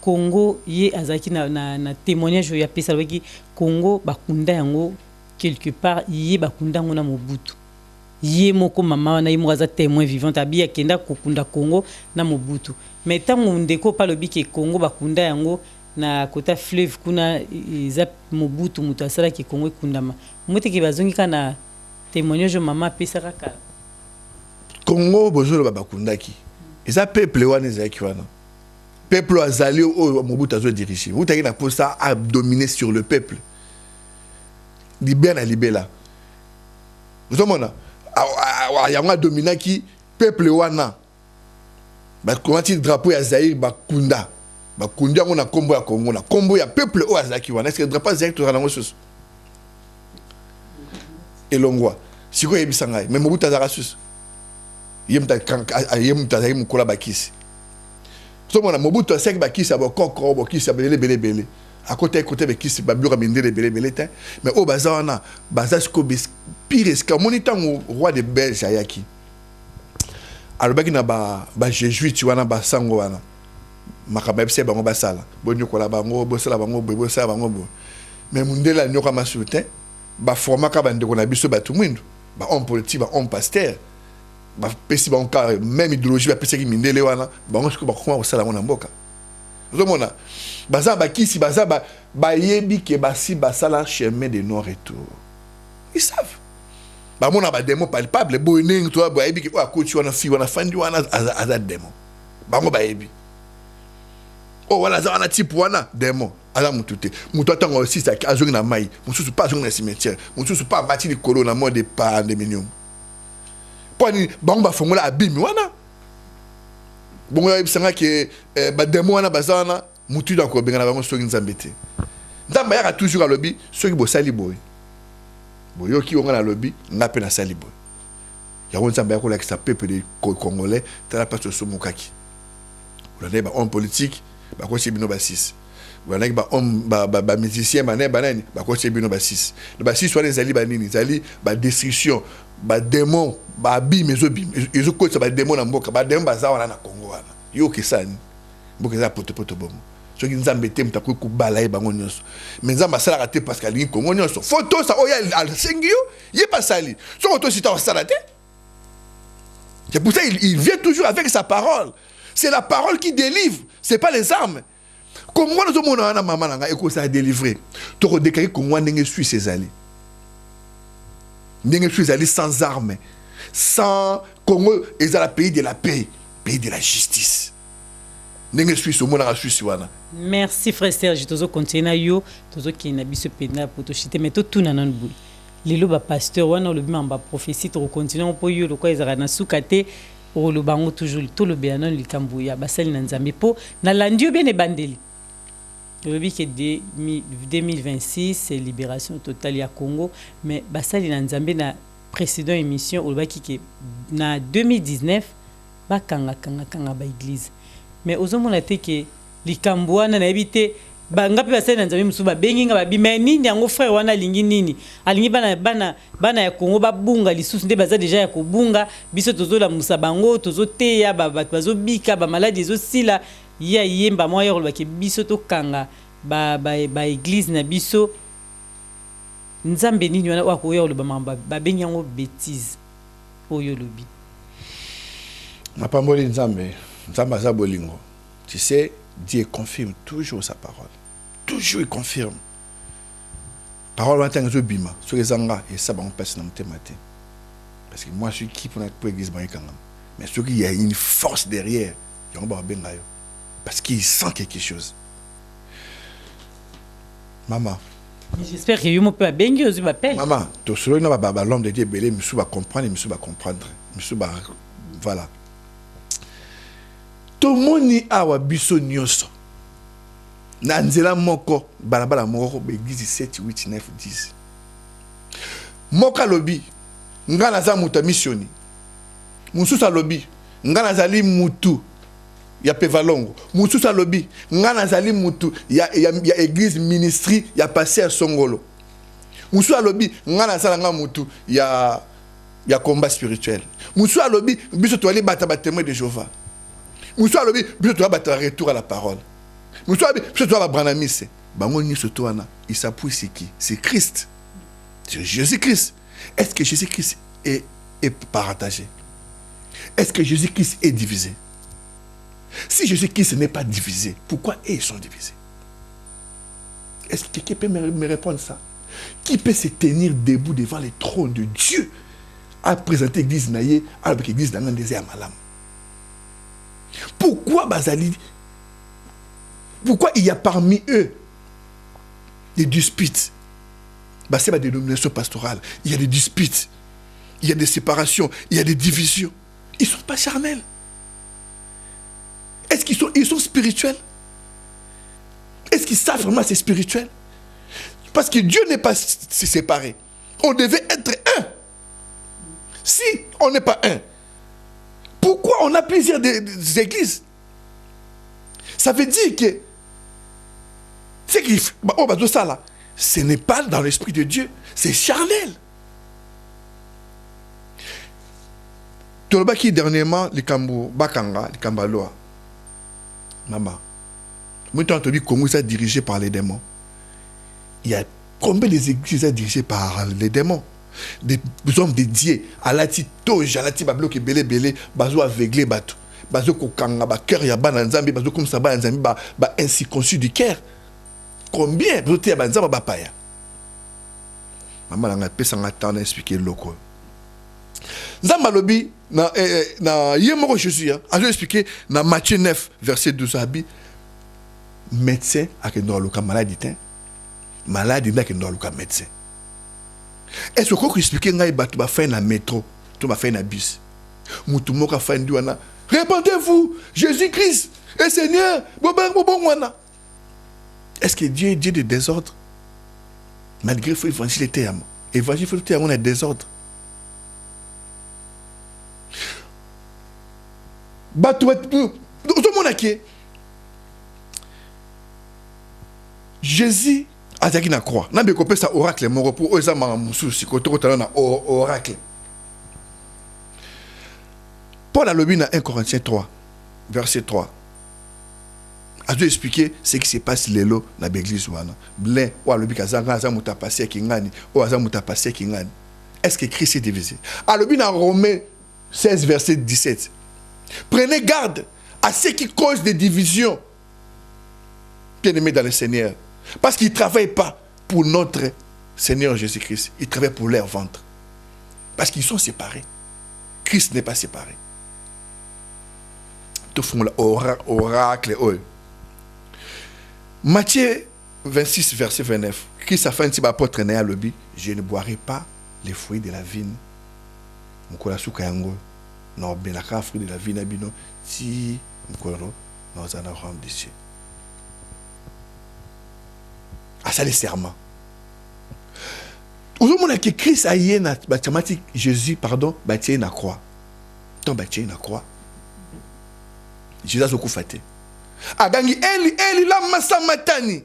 Congo ye azaki na témoignage ya pesa waki Congo bakunda yango quelque part ye bakunda ngona Mobutu ye moko mama na yimo aza témoin vivant abia kenda kokunda Congo na Mobutu mais tango ndeko pa lobi ke Congo bakunda yango na kota fleuve kuna za Mobutu mutu asala ki Congo kundama mote ke bazongi kana témoignage mama pesa kaka Congo bozolo bakundaki eza peuple wana ezaki wana peuple azali au Mobutu azo diriger. Vous avez pour ça à dominer sur le peuple. Libé na libela. Vous avez il y a un dominant qui peuple wana. Ba comment il drapeau ya Zaïre ba kunda. Ba kunda on a combo ya Congo na combo ya peuple o azaki wana. Est-ce que drapeau Zaïre to rango sus? Elongwa. Siko yebisangai. Mais Mobutu azara sus. Yemta yem kola bakisi. So mona Mobutu a 5 bakisi abo kokko bakisi belé à côté avec qui c'est babura mindele belé mais au bazar na bazar ko pire est-ce que moniteur roi de Belge ayaki alors baki na ba jésuite tu wana ba sango wana makaba bse bango basala bonyo kola bango bosala bango bosala bango bo mais mundela nyoka masutin ba forma ka bande ko na biso ba tout mwindu ba homme politique ba homme pasteur ba pesi ba ka même idéologie ba pesi ki mindele wana bango ko ba ko sala ngona mboka zomona baza ba kisi baza ba yebi ke basi basala chemin de non retour ils savent ba mona ba démon palpable bo ning to ba yebi ke o akoti wana fi wana fandi wana aza démon bango ba yebi oh voilà ça on a type wana démon ala mutute mutu atango aussi ça azongi na mai mususu pas azongi na cimetière mususu pas bâti likolo na mode de pandémie poni bango ba fongola abimi wana bongo yebisanga ke ba démon wana bazana mutu dako benga na bango soki nzambete nzamba yaka toujours à lobby soki bosali boy boyoki onga na lobby ngape na sali boy ya nzamba yako la ki sa peuple de congolais tala pas so mukaki on ba homme politique ba ko bino ba 6 voilà ba homme ba musicien banani ba ko bino ba 6 ba 6 wala zali ba nini zali ba destruction ba démon ba bi mezobi ezo ko ba démon na mboka ba démon baza wana na Congo wana yo kesani mboka za poto bomo soki nzambe te mta ko bala e bango nyonso mais nzamba sala raté parce que lingi Congo nyonso photo ça oya al sengio ye pas sali so photo si ta sala te c'est pour ça il vient toujours avec sa parole. C'est la parole qui délivre, c'est pas les armes. Comme moi, nous sommes en maman, ça a délivré. Tu as déclaré que moi, je suis ses alliés. Je suis allé sans armes, sans Congo, ils ont le pays de la paix, pays de la justice. Je suis ce monde, je suis merci frère Serge, tu as continué yo, tu as qui n'a biso pena pour te chiter, mais tout n'a non bout. Lelo ba pasteur wana le même ba prophétie, tu continues pour yo, le quoi ils ont soukate. Pour le bango toujours tout le bien non likambuya basali na nzambe po na landio bien ebandeli le bi que 2026 c'est libération totale ya Congo mais basali na nzambe na précédent émission au baki que na 2019 ba kanga ba église mais ozomona te que likambuana na ebité banga pe basali na nzambe musuba benginga ba bimeni nyango frère wana lingi nini alingi bana ya Congo babunga lisusu nde baza déjà ya kobunga biso tozola musabango tozoteya bazo bika ba maladie zo sila ya yemba moya ko baki biso to kanga ba église na biso nzambe nini wana wako yo ba mamba ba benyango bêtise oyo lobi mapamboli nzambe za bolingo tu sais Dieu confirme toujours sa parole. Toujours il confirme. Parole matin je bima. Sur les anga et ça on passe dans mon matin. Parce que moi je suis qui pour l'église baïkanga. Mais ce qu'il y a une force derrière, il y a un bengayo. Parce qu'il sent quelque chose. Maman. J'espère que you peux bengi aussi m'appelle. Maman, to solo na ba l'homme de Dieu belé, monsieur va comprendre, monsieur va comprendre. Monsieur va voilà. Tomoni awa biso nyonso na nzela moko balabala moko begizi 7 8 9 10 moka lobi ngana za muta missioni mususa lobi ngana zali mutu ya pevalongo mususa lobi ngana zali mutu ya église ministry ya passé à Songolo mususa lobi ngana zala nga mutu ya combat spirituel mususa lobi biso to ali bata témoin de Jéhovah. Moussa lobi, tu dois battre retour à la parole. Moussa lobi, tu dois branamise. Bango ni sotoana, il s'appuie c'est qui? C'est Christ. C'est Jésus-Christ. Est-ce que Jésus-Christ est partagé? Est-ce que Jésus-Christ est divisé? Si Jésus-Christ n'est pas divisé, pourquoi ils sont divisés? Est-ce que quelqu'un peut me répondre ça? Qui peut se tenir debout devant le trône de Dieu à présenter l'église naïe avec l'église dans un désert malam? Pourquoi Bazali? Pourquoi il y a parmi eux des disputes? C'est ma dénomination pastorale. Il y a des disputes, il y a des séparations, il y a des divisions. Ils ne sont pas charnels. Est-ce qu'ils sont spirituels? Est-ce qu'ils savent vraiment c'est spirituel? Parce que Dieu n'est pas séparé. On devait être un. Si on n'est pas un, pourquoi on a plusieurs des églises? Ça veut dire que C'est qu'il ça là, ce n'est pas dans l'esprit de Dieu, c'est charnel. Tout le qui dernièrement, les Kambo, Bakanga, les Kambaloa, maman, moi, tu as entendu Congo est dirigé par les démons. Il y a combien d'églises dirigées par les démons? Des hommes dédiés à la titoge, à la tibablo qui belé belé, bazo aveuglé, bazo kokanga, ba cœur ya ba nzambi, bazo comme ça ba nzambi, ba ainsi conçu du cœur. Combien bazo te ba nzamba ba paya. Maman nga pesa nga temps d'expliquer loko. Nzamba lobi na yemoko Jésus a expliqué dans Matthieu 9 verset 12 abi médecin a que dans le cas maladie malade n'a que dans le cas médecin. Est-ce que vous expliquez que vous avez fait un métro, vous avez fait un bus, vous avez fait un douana. Répondez-vous, Jésus-Christ est Seigneur. Est-ce que Dieu est Dieu de désordre? Malgré que l'évangile est terme. L'évangile est terme, on a désordre. Tout le monde a qui Jésus a dit na croix. Na bekope ça oracle mon repos oza mamusu sikoto na oracle. Paul a lobi na 1 Corinthiens 3 verset 3. A dû expliquer ce qui se passe lelo na l'église wana. Blin ou a lobi kazanga za muta passé ki ngani ou za muta passé ki ngani. Est-ce que Christ est divisé? A lobi na Romains 16 verset 17. Prenez garde à ce qui cause des divisions. Bien-aimés dans le Seigneur. Parce qu'ils ne travaillent pas pour notre Seigneur Jésus-Christ. Ils travaillent pour leur ventre. Parce qu'ils sont séparés. Christ n'est pas séparé. Tout font l'oracle. Matthieu 26, verset 29. Christ a fait un petit apôtre à l'obi. Je ne boirai pas les fruits de la vigne. Moukola soukayango. Non, bien la fruit de la vigne abino. Si moukola dans un royaume des cieux. À ça les serments. Aujourd'hui, que Christ a eu na mathématique Jésus pardon bâti na croix. Ton bâti na croix. Jésus a beaucoup faté. Agangi Eli la massa matani.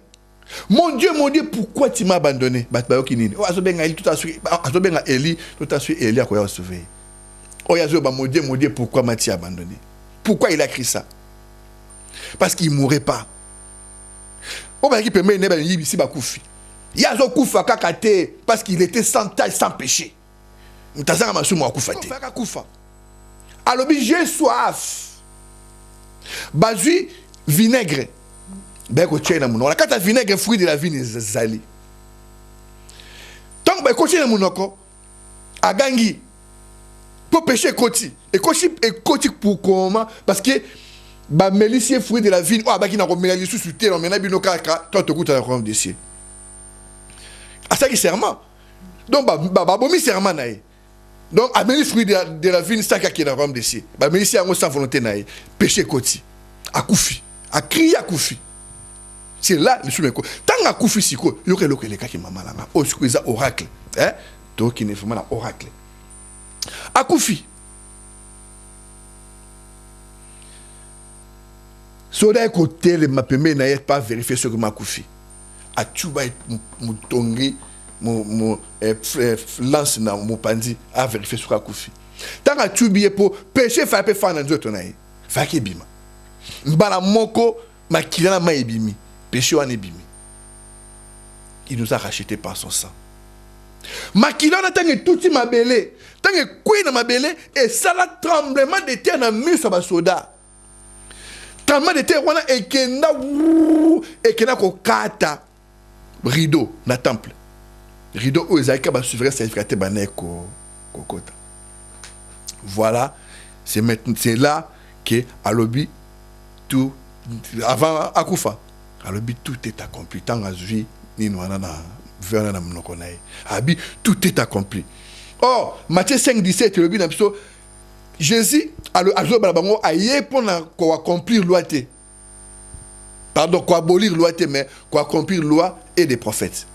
Mon Dieu, pourquoi tu m'as abandonné? Batbayo kinini. O azobenga Eli tout à suite. Azobenga Eli tout à suite Eli a quoi sauver. O yazoba mon Dieu, pourquoi m'as-tu abandonné? Pourquoi il a écrit ça? Parce qu'il ne mourrait pas. Il y a un koufa kakate parce qu'il était sans taille, sans péché. Alors, j'ai soif. Bazui vinaigre. Ben, quand tu as vinaigre, fruit de la vigne, zali. Tant que tu as monoko, à gangi, pour pécher koti. Et koti pour comment? Parce que ba melicier fruit de la vigne ou abaki na romelali sous terre on mena bino kaka toi te goûter royaume des cieux. À ça qui serment. Donc ba bomi serment naï. Donc ameli fruit de la vigne ça qui na royaume des cieux. Ba melicier en sans volonté naï. Péché koti. Akufi. A crier akufi. C'est là le souvenir. Tant akufi siko yo ke lokele kaki mama langa. O sikuiza oracle. Hein? Donc qui ne fait mal oracle. Akufi. So d'un côté, le mapemé n'a pas vérifié ce que m'a koufi. A tu vas mon tongi, mon lance na mon pandi a vérifié ce que koufi. Tant que tu billet pour péché, faire peu faire dans Dieu ton aïe. Faire que bima. Mbala moko makilana ma ebimi. Péché en ebimi. Il nous a racheté par son sang. Makilana tant que tout ma belé, tant que quoi na ma belé et ça la tremblement de terre na mur sur soda. Tremblement de terre et kena ko kata rideau na temple. Rideau où Esaïe va suivre certificaté baneko kokota. Voilà, c'est là que Alobi tout avant Akufa. Alobi tout est accompli tant azui ni noana na vers na mnokonaï. Abi tout est accompli. Or Matthieu 5:17 Alobi na biso Jésus a accomplir loi. Pardon, quoi abolir loi, mais quoi accomplir loi et des prophètes.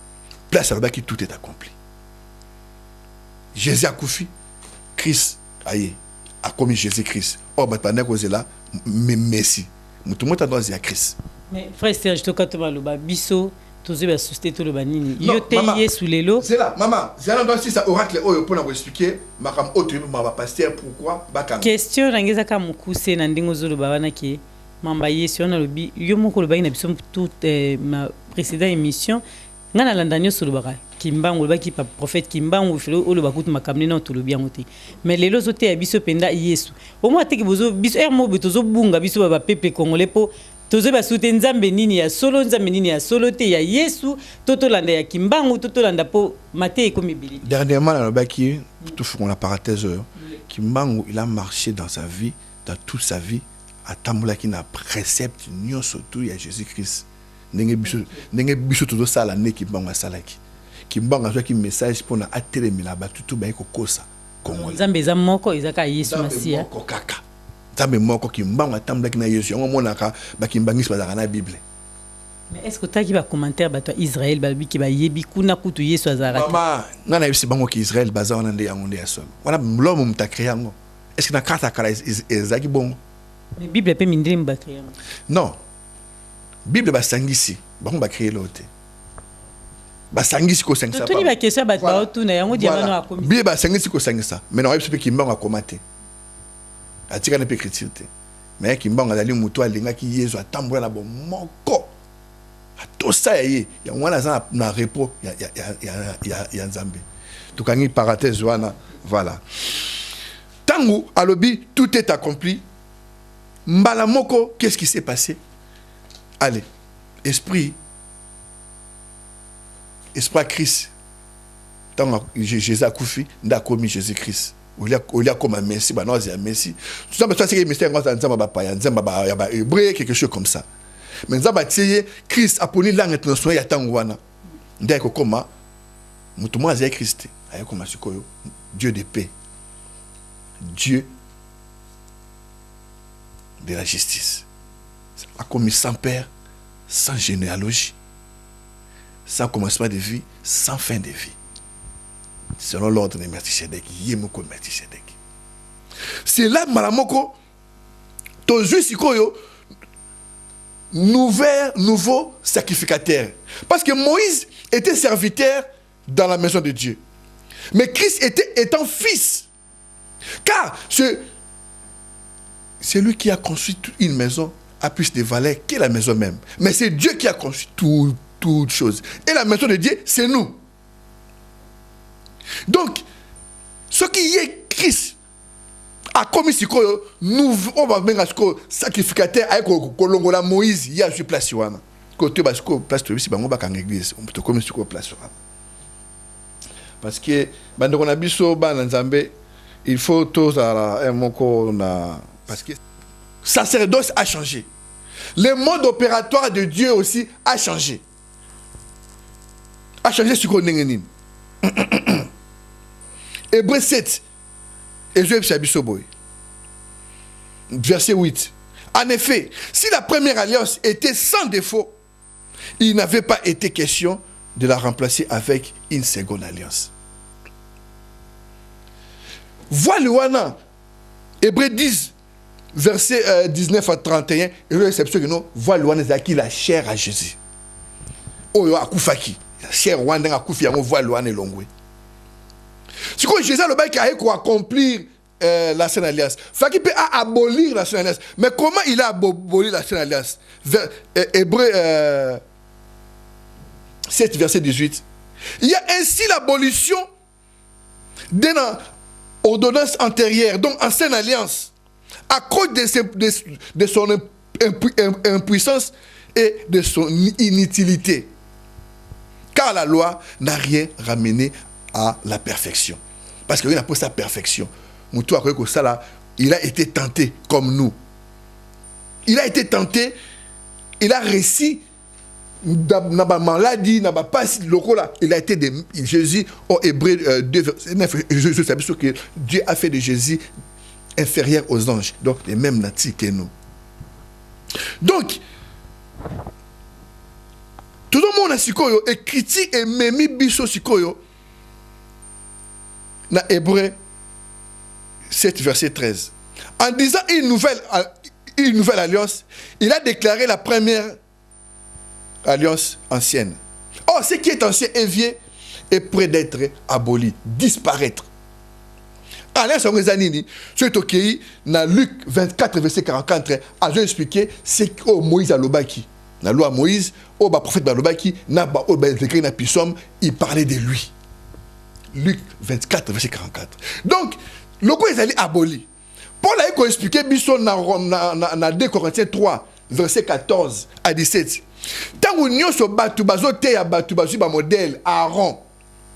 Place à l'objet qui tout est accompli. Jésus a koufi, Christ a commis Jésus-Christ. Oh, mais pendant que là, mais Messie. Tout le monde a droit à Christ. Mais frère Serge, to katoma loba biso tozo ba susté to loba nini. Non, Yo te maman, yesu lelo. c'est là, maman. J'ai un si ça oracle oyo pour nous expliquer makam autre ma pasteur pourquoi bakam. Question rangeza ka mukuse na ndingo zo loba wana ki mamba yesu na lobi yo moko loba ina biso toute ma précédente émission ngana landanyo so loba kimbango loba ki pa prophète kimbango felo o loba kutu makamne na to lobi yangote. Mais lelo zo te ya biso penda yesu. Au moins teki bozo biso mo betozo bunga biso ba peuple congolais po tozo ba soute nzambe nini ya solo nzambe nini ya solo te ya yesu toto landa ya kimbangu toto landa po mate ekomi bili. Dernièrement dans le baki tout font la parenthèse kimbangu il a marché dans sa vie dans toute sa vie à tambola qui n'a précepte nyon surtout ya Jésus-Christ. Ndenge biso todo sala ne kimbangu asalaki. Kimbangu a qui message pour na atelemela batutu ba ekokosa Congolais. Nzambe za moko ezaka yesu masia. Moko kaka. Nzambe moko kimbangu atambulaki na Yesu yango monaka bakimbangisi bazaka na Bible. Mais est-ce que tu as qui va commentaire bah toi Israël balbi qui va yebi kuna kutu yesu azara. Maman, ngana yebisi bango ki Israël baza wana nde yango nde ya sol. Wana l'homme mta créé yango. Est-ce que na kata kala ezaki bongo? Mais Bible pe mindele mba créé. Non. Bible ba sangisi, bango ba créé l'autre. Ba sangisi ko sangisa. Tout ni ba question ba ba tout na yango dia bana akomi. Bible ba sangisi ko sangisa. Mais na yebisi pe kimbango akomate. Atika na pe critique. Mais kimbango azali mutu alinga ki Yesu atambola na bon moko. Tout ça y a un repos il y a Nzambe tout quand il parenthèse voilà tangu alobi tout est accompli mbala moko qu'est-ce qui s'est passé allez esprit à Christ tangu Jésus a koufi nda komi Jésus-Christ il y a comme un messie bah non c'est un messie tout ça c'est que mystère ngwa nzamba ba pa nzamba ba ya ba hébreu quelque chose comme ça. Mais nzamba tiye Christ a poni langue internationale ya tangwana ndeko koma mutu mwa za Christ ayo koma sikoyo Dieu de paix, Dieu de la justice, a commis sans père, sans généalogie, sans commencement de vie, sans fin de vie, selon l'ordre de Melchisedec, yemoko Melchisedec. C'est là malamoko to ju sikoyo nouveau sacrificateur. Parce que Moïse était serviteur dans la maison de Dieu. Mais Christ étant fils. Car c'est lui qui a construit une maison à plus de valeur que la maison même. Mais c'est Dieu qui a construit toute chose. Et la maison de Dieu, c'est nous. Donc, ce qui est Christ, a commis ce que nous on va venir à ce que sacrificateur avec kolongola Moïse il y a sur place wana côté parce que place de si bango ba kan église on peut commis ce que place wana parce que bando na biso ba na Nzambe il faut tous un moko na parce que sacerdoce a changé, le mode opératoire de Dieu aussi a changé ce qu'on nengeni. Hébreux 7 verset 8. En effet, si la première alliance était sans défaut, il n'avait pas été question de la remplacer avec une seconde alliance. Voilà, Hébreux 10, verset 19 à 31, voilà qui la chair à Jésus. Oyo akufaki, la chair wanda akufi yango voilà longwe. C'est quoi Jésus le bail qui a accomplir l'ancienne alliance. Faki peut abolir l'ancienne alliance. Mais comment il a aboli l'ancienne alliance? Hébreux 7 verset 18. Il y a ainsi l'abolition d'une ordonnance antérieure, donc ancienne alliance, à cause de son impuissance et de son inutilité. Car la loi n'a rien ramené à la perfection. Parce qu'il n'a pas sa perfection. Il a été tenté comme nous. Il a été tenté, il a réussi, n'a pas maladie, n'a pas il a été de Jésus, au Hébreux 2, verset 9, je sais que Dieu a fait de Jésus inférieur aux anges, donc les mêmes natifs que nous. Donc, tout le monde a sikoyo et critique et memi biso sikoyo na Hébreux 7 verset 13. En disant une nouvelle alliance, il a déclaré la première alliance ancienne. Or, ce qui est ancien et vieux est prêt d'être aboli, disparaître. Alliance Angezanini, c'est OK, dans Luc 24, verset 44, a expliqué ce que Moïse a lobaki. La loi Moïse, au prophète Balobaki, il parlait de lui. Luc 24, verset 44. Donc, le coup est allé aboli. Paul a expliqué dans 2 Corinthiens 3, verset 14 à 17. Tant que nous sommes battus, nous sommes modèle Aaron.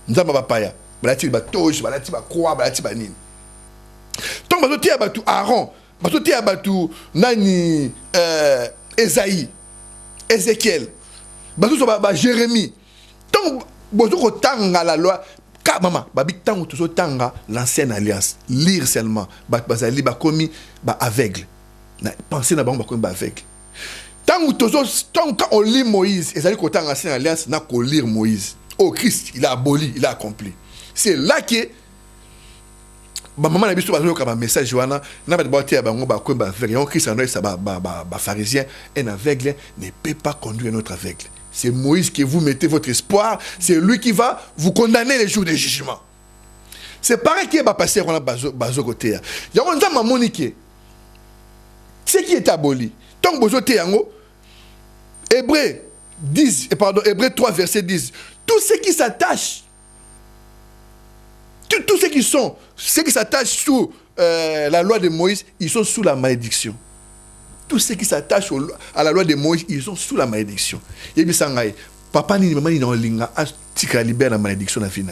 Nous sommes papaya. Balati batosh, balati bakwa, balati banin. Tant que nous sommes battus Aaron, nous sommes battus nani Esaïe, Ézéchiel, nous sommes battus Jérémie. Tant que nous sommes battus la loi. Car maman, babi tango tout tanga l'ancienne alliance, lire seulement, bazali ba komi ba aveugle. Na penser na bango ba komi ba aveugle. Tango quand on lit Moïse, ezali ko tanga l'ancienne alliance na ko lire Moïse. Oh Christ, il a aboli, il a accompli. C'est là que ba maman na biso bazo ka ba message wana na ba boté ba ngo ba komi ba aveugle. On Christ en ça ba pharisien, un aveugle ne peut pas conduire un autre aveugle. C'est Moïse que vous mettez votre espoir. C'est lui qui va vous condamner les jours de jugement. C'est pareil qui va passer dans le côté. Il y a un homme à Monique. Ce qui est aboli. Tant que vous êtes Hébreux 3, verset 10. Tous ceux qui s'attachent, tous ceux qui s'attachent sous la loi de Moïse, ils sont sous la malédiction. Tous ceux qui s'attachent à la loi de Moïse, ils sont sous la malédiction. Papa ni maman ni non linga tika libère la malédiction na vie.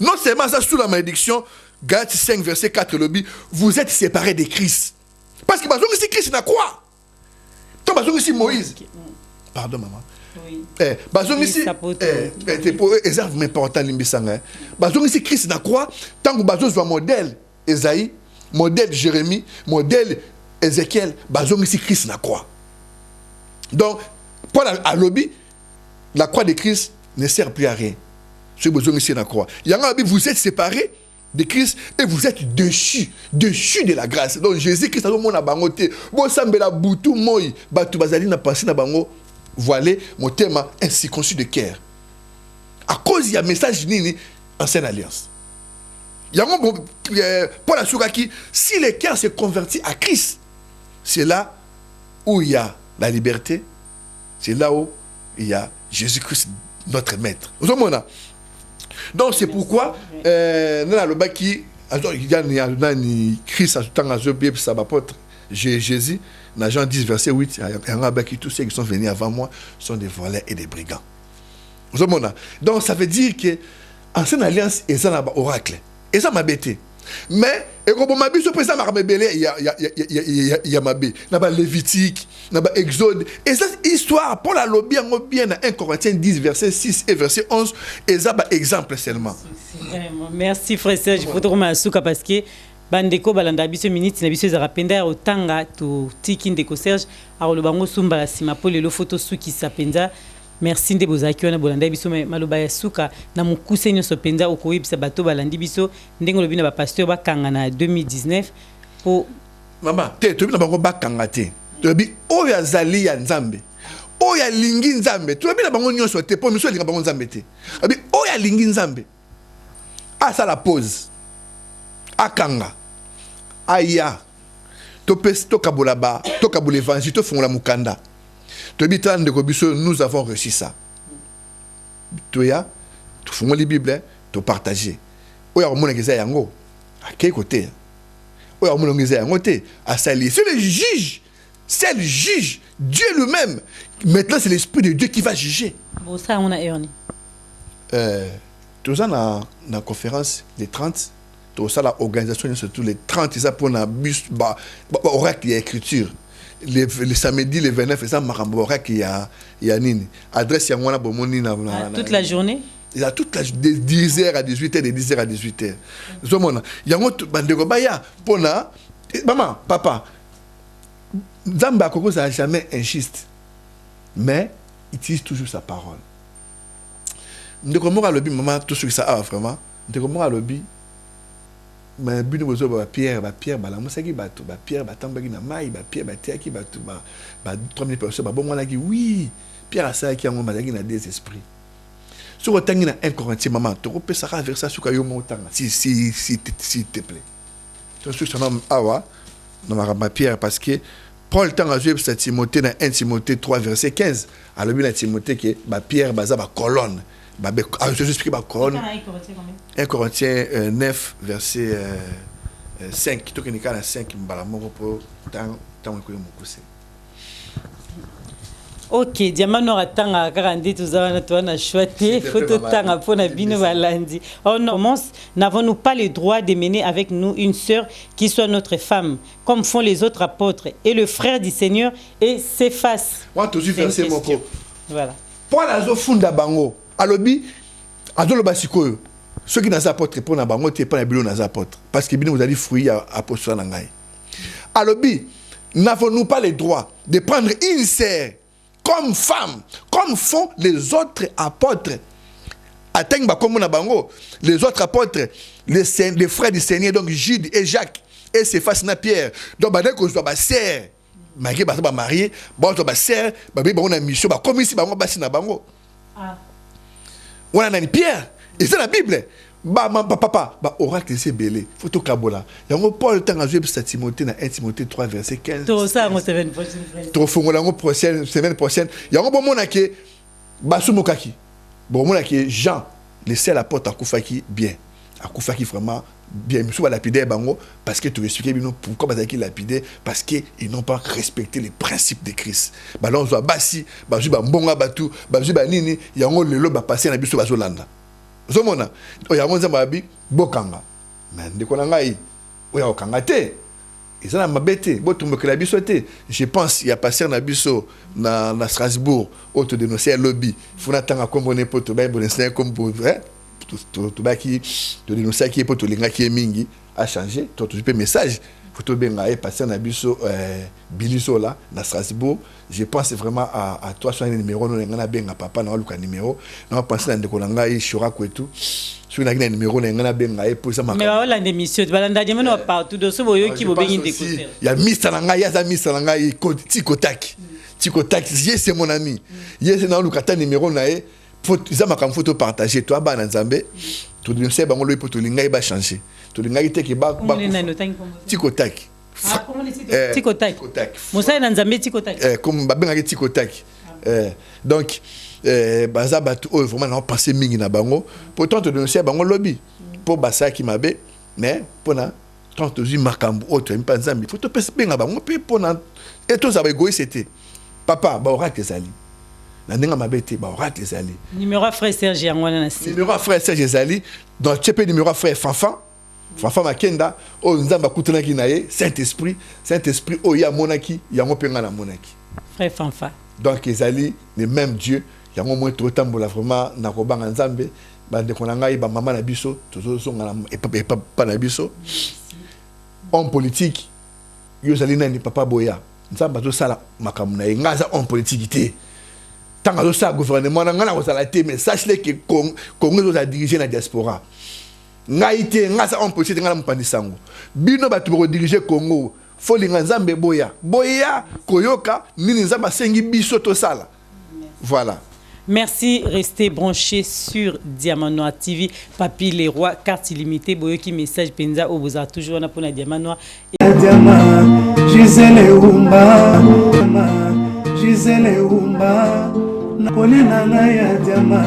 Non seulement ça sous la malédiction, Galates 5 verset 4 le dit, vous êtes séparés de Christ. Parce que bazongi si Christ na quoi? Toi bazongi si Moïse. Pardon maman. Oui. Bazongi si exemple important limbisanga. Bazongi si Christ na quoi? Tant que bazongi soit modèle Esaïe, modèle Jérémie, modèle Ézéchiel, bazongi si Christ na croix. Donc, Paul a lobby, la croix de Christ ne sert plus à rien. Ce bazongi si na croix. Vous êtes séparés de Christ et vous êtes déchus de la grâce. Donc Jésus Christ a dit mon abangote, bon sambela butu moi, batu bazali na passé na bango, voilé mon thème ainsi conçu de cœur. À cause il y a message nini ancienne alliance. Paul a soukaki, si le cœur se convertit à Christ, c'est là où il y a la liberté. C'est là où il y a Jésus-Christ, notre maître. Donc c'est pourquoi Jésus, dans Jean 10, verset 8, tous ceux qui sont venus avant moi sont des voleurs et des brigands. Donc ça veut dire que l'ancienne alliance est un oracle. Et ça m'a bêté. Mais, et comme ma bille, il y a ma bille. Il y a Lévitique, il y a Exode. Et cette histoire, pour la lobby, en bien, 1 Corinthiens 10, verset 6 et verset 11, et ça, exemple seulement. Merci, frère Serge. Il faut te remercier parce que bandeko balanda biso minute na biso za rapenda otanga to tiki ndeko Serge a lo bango sumba la sima po lelo photo suki sapenza. Merci de bozaki wana bolanda biso maloba ya suka na mukuse nyoso penza okoyebisa bato balandi biso ndenge lobi na ba pasteur bakanga na 2019 po mama te to bina bango bakanga te to bi oyo azali ya nzambe oyo alingi nzambe to bina bango nyoso te po miso linga bango nzambe te abi oyo alingi nzambe asa la pause akanga aya to pes to kabolaba to kabole évangile to fongola mukanda. Nous avons reçu ça. Tu as fait la Bible, tu as partagé. Tu as fait yango. À quel côté? Tu as fait c'est le juge. C'est le juge. Dieu lui-même. Maintenant, c'est l'Esprit de Dieu qui va juger. Bon, ça, on a erni. Tu as dans la conférence des 30. Tu as la organisation surtout les 30. Ça pour un bus, oracle et écriture. Le samedi, le 29, c'est ça, Marambora qui a nini. Adresse à moi, toute la journée? Il y a toute la de 10h à 18h, de 10h à 18h. Il y a un bandeko baya pour na maman, papa. Zamba Koko ça jamais injuste. Mais il utilise toujours sa parole. Ndeko mora lobi maman tout ce que ça a vraiment. Ndeko mora lobi mais bino bozo ba pierre bala mosaki bato ba pierre batambaki na mai ba pierre batiaki bato ba 3000 personnes ba bon wana ki oui Pierre asalaki yango bazalaki na des esprits. Sur otangi na 1 Corinthiens maman, tu peux ça verser sur kayo montanga s'il te plaît. Donc sur son nom awa na ma Pierre parce que Paul tanga joué pour Timothée dans 1 Timothée 3 verset 15. Alors bien Timothée que ba Pierre baza ba colonne. Je explique ba colonne. 1 Corinthiens 9 verset 5 to kenika na 5 mbala moko po tant ko mokuse. Ok, Diamano atanga 40 tuzana tuana chouette photo tanga pona bino balandi. On commence, n'avons-nous pas le droit de mener avec nous une sœur qui soit notre femme, comme font les autres apôtres, et le frère du Seigneur et s'efface. Moi toujours verser mon corps. Voilà. Pour la zo funda bango, alobi adolo basikoyo. Ceux qui n'ont pas apôtre pour na bango te pas na bilo na apôtre parce que bino vous allez fruit apôtre na ngai. Alobi, n'avons-nous pas le droit de prendre une sœur comme femme, comme font les autres apôtres. Atteignent comme on a bango, les autres apôtres, les frères du Seigneur, donc Jude et Jacques, et c'est face à Pierre. Donc, dès que je dois sœur, marié, marié, je sœur, on a une mission, comme ici, on a bango. On a une Pierre, et c'est la Bible. Papa, oracle c'est belé. Photo kabola. Yango Paul tanga joué pour Timothée dans 1 Timothée 3 verset 15. Tout ça en semaine prochaine. Tout fongo lango prochaine semaine prochaine. Yango bon mona ke basu mokaki. Bon mona ke Jean, le seul apôtre akufaki bien. Akufaki vraiment bien. Monsieur va lapider bango parce que tu expliquer bien pourquoi bazaki lapider parce que ils n'ont pas respecté les principes de Christ. Ba lonzo basi, bazu ba mbonga batu, bazu ba nini, yango lelo ba passer na biso bazolanda. Zomona oya monza mabi bokanga mais ndeko na ngai oya okanga te ezana mabete botumbokela biso te. Je pense il y a passé na biso na Strasbourg auto dénoncer lobby funa tanga kombone poto ba bonense comme to ba ki to dénoncer ki poto linga ki mingi a changer to pe message photo benga e passé na biso biliso là na Strasbourg. Je pense vraiment à toi sur un numéro non ngana benga papa na luka numéro na penser na ndeko nanga i shorako et tout sur na numéro na ngana benga e pour ça ma mais wala ndémission balanda je mena partout de so boyo ki bobengi ndeko ya mista nanga ya za mista nanga i tikotaki c'est mon ami yes na luka ta numéro na e za ma kam photo partager toi ba na nzambe to de se bango lo poto linga ba changer to linga ite ki ba tikotaki tikotaki Moussa na nzambe tikotaki comme babenga tikotaki donc baza batu o vraiment na penser mingi na bango pourtant te dénoncer bango lobby pour basa ki mabe mais pona tant to makambu autre mpa nzambe faut to pesa benga bango pe pona et to za ba égoïste papa ba oracle zali na ndenga mabete ba oracle zali numéro frère Serge Yangwana na si numéro frère Serge zali donc chepe numéro frère Fanfan Makenda o nzamba kutunaki na ye Saint-Esprit o ya monaki yango penga na monaki frère Fanfan donc ezali le même Dieu yango mo to tambola vraiment na kobanga nzambe ba de konanga ba mama na biso tozo songa na papa na biso homme politique yo zali nani papa boya nzamba to sala makamu na ngaza homme politique te tanga zo sa gouvernement na ngana ko sala te mais sache que Congo doit diriger la diaspora. Ngaite ngasa on peut ngala mpandisango bino batu ko diriger Congo fo linga nzambe boya koyoka nini nzamba sengi biso to sala. Voilà. Merci, restez branchés sur Diamant Noir TV. Papi Leroy, carte illimitée. Boyoki message Penza au Bozar toujours on a pour la Diamant Noir. Diamant, Gisèle Oumba, Gisèle Oumba, Kolena ya Diamant,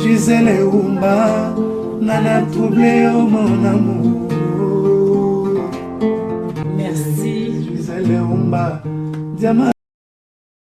Gisèle Oumba. Nana troublé au mon amour. Merci. Gisèle Oumba, Diamant.